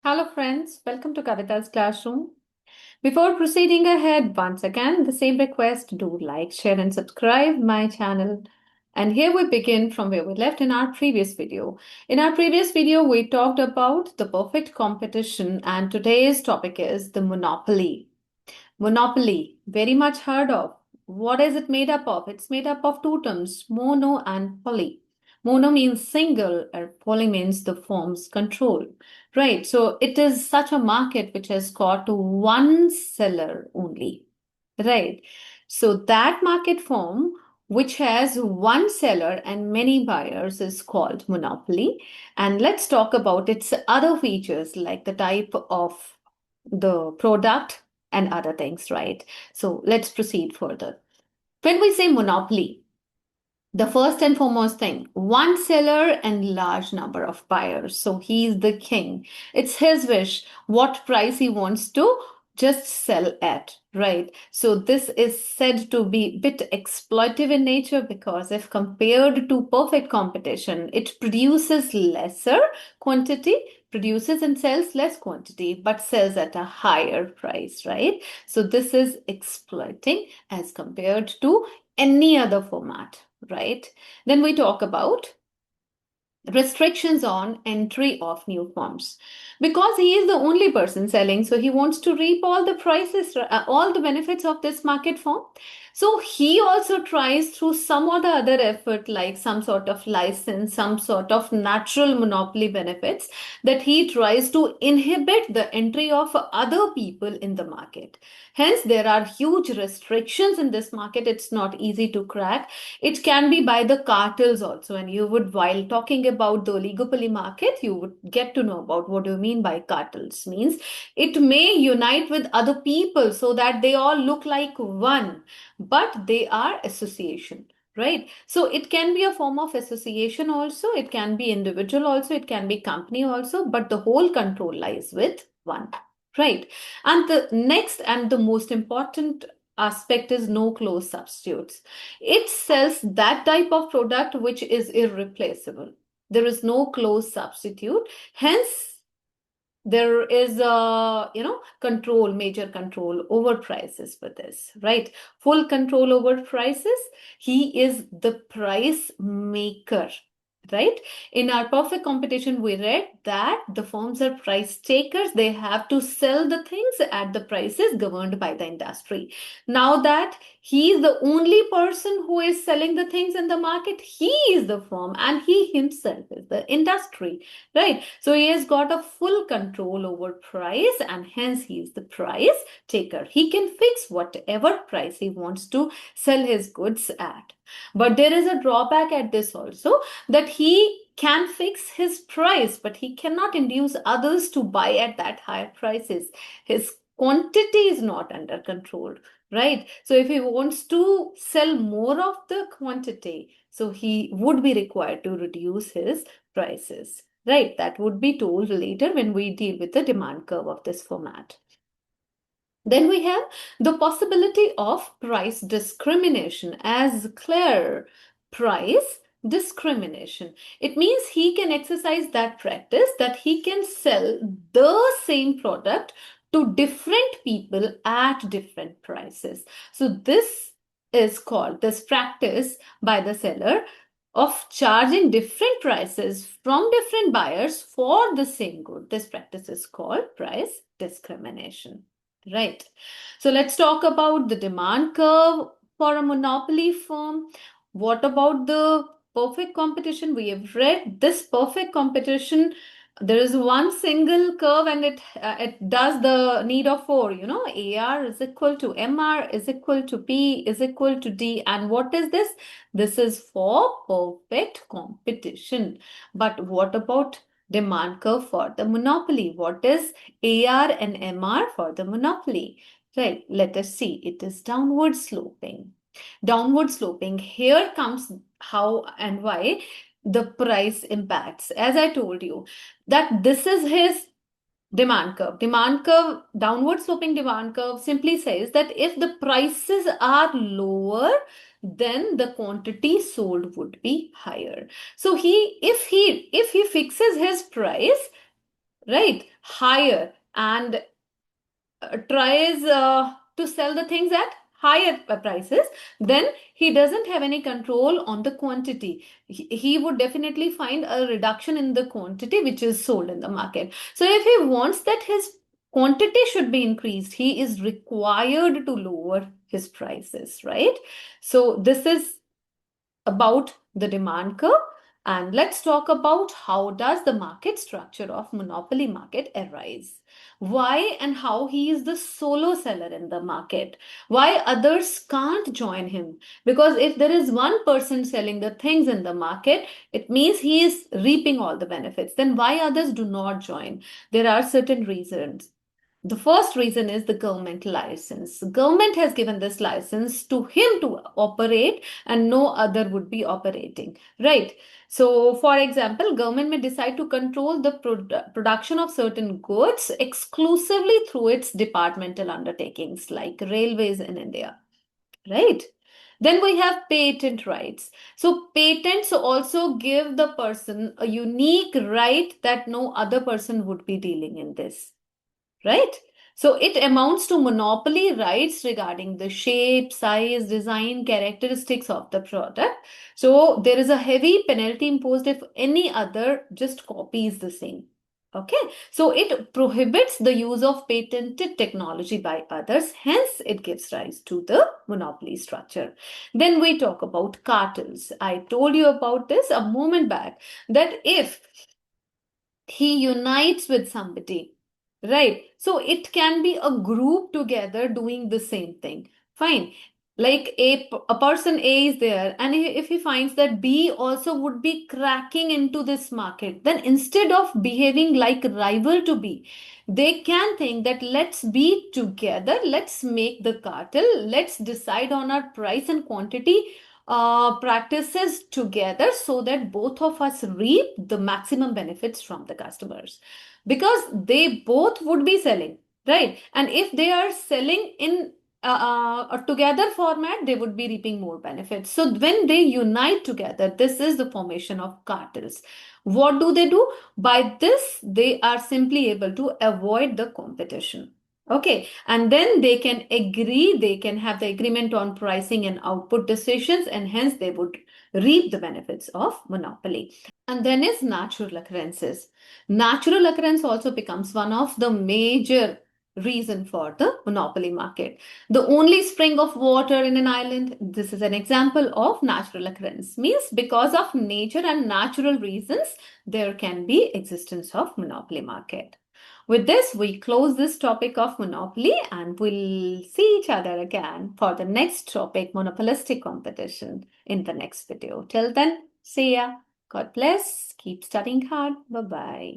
Hello friends, welcome to Kavita's Classroom. Before proceeding ahead, once again, the same request, do like, share and subscribe my channel. And here we begin from where we left in our previous video. In our previous video, we talked about the perfect competition and today's topic is the monopoly. Monopoly, very much heard of. What is it made up of? It's made up of two terms, mono and poly. Mono means single, and poly means the firm's control. Right, so it is such a market which has got one seller only. Right, so that market form which has one seller and many buyers is called monopoly. And let's talk about its other features like the type of the product and other things, right? So let's proceed further. When we say monopoly, the first and foremost thing, one seller and large number of buyers. So he's the king. It's his wish what price he wants to just sell at, right? So this is said to be a bit exploitative in nature because if compared to perfect competition, it produces lesser quantity, produces and sells less quantity, but sells at a higher price, right? So this is exploiting as compared to any other format, right? Then we talk about restrictions on entry of new firms because he is the only person selling, so he wants to reap all the prices, all the benefits of this market form. So he also tries through some or the other effort, like some sort of license, some sort of natural monopoly benefits, that he tries to inhibit the entry of other people in the market. Hence there are huge restrictions in this market. It's not easy to crack. It can be by the cartels also. And you would, while talking about the oligopoly market, you would get to know about what do you mean by cartels. Means it may unite with other people so that they all look like one, but they are association. Right. So it can be a form of association also. It can be individual also. It can be company also. But the whole control lies with one. Right. And the next and the most important aspect is no close substitutes. It sells that type of product which is irreplaceable. There is no close substitute. Hence, there is a control, major control over prices for this, right? Full control over prices. He is the price maker. Right? In our perfect competition, we read that the firms are price takers. They have to sell the things at the prices governed by the industry. Now that he is the only person who is selling the things in the market, he is the firm and he himself is the industry, right? So he has got a full control over price and hence he is the price taker. He can fix whatever price he wants to sell his goods at. But there is a drawback at this also, that he can fix his price, but he cannot induce others to buy at that higher prices. His quantity is not under control, right? So if he wants to sell more of the quantity, so he would be required to reduce his prices, right? That would be told later when we deal with the demand curve of this format. Then we have the possibility of price discrimination as clear price discrimination. It means he can exercise that practice that he can sell the same product to different people at different prices. So this is called this practice by the seller of charging different prices from different buyers for the same good. This practice is called price discrimination. Right. So let's talk about the demand curve for a monopoly firm. What about the perfect competition? We have read this perfect competition. There is one single curve and it does the need of four. AR is equal to MR is equal to P is equal to D. And what is this? This is for perfect competition. But what about demand curve for the monopoly? What is AR and MR for the monopoly? Right, let us see. It is downward sloping. Downward sloping. Here comes how and why the price impacts. As I told you, that this is his demand curve. Demand curve, downward sloping demand curve simply says that if the prices are lower, then the quantity sold would be higher. So if he fixes his price, right, higher and tries to sell the things at higher prices, then he doesn't have any control on the quantity. He would definitely find a reduction in the quantity which is sold in the market. So if he wants that his quantity should be increased, he is required to lower his prices, right? So this is about the demand curve. And let's talk about how does the market structure of monopoly market arise. Why and how he is the solo seller in the market. Why others can't join him. Because if there is one person selling the things in the market, it means he is reaping all the benefits. Then why others do not join? There are certain reasons. The first reason is the government license. The government has given this license to him to operate and no other would be operating, right? So, for example, government may decide to control the production of certain goods exclusively through its departmental undertakings like railways in India, right? Then we have patent rights. So patents also give the person a unique right that no other person would be dealing in this, right? So it amounts to monopoly rights regarding the shape, size, design, characteristics of the product. So there is a heavy penalty imposed if any other just copies the same. Okay, so it prohibits the use of patented technology by others, hence it gives rise to the monopoly structure. Then we talk about cartels. I told you about this a moment back that if he unites with somebody, right? So it can be a group together doing the same thing. Fine. Like a person A is there, and if he finds that B also would be cracking into this market, then instead of behaving like rival to B, they can think that let's be together, let's make the cartel, let's decide on our price and quantity practices together so that both of us reap the maximum benefits from the customers, because they both would be selling, right? And if they are selling in a together format, they would be reaping more benefits. So when they unite together, this is the formation of cartels. What do? By this, they are simply able to avoid the competition. Okay, and then they can have the agreement on pricing and output decisions, and hence they would reap the benefits of monopoly. And then is natural occurrences. Natural occurrence also becomes one of the major reason for the monopoly market. The only spring of water in an island, this is an example of natural occurrence. Means because of nature and natural reasons, there can be existence of monopoly market. With this, we close this topic of monopoly and we'll see each other again for the next topic, monopolistic competition, in the next video. Till then, see ya. God bless. Keep studying hard. Bye bye.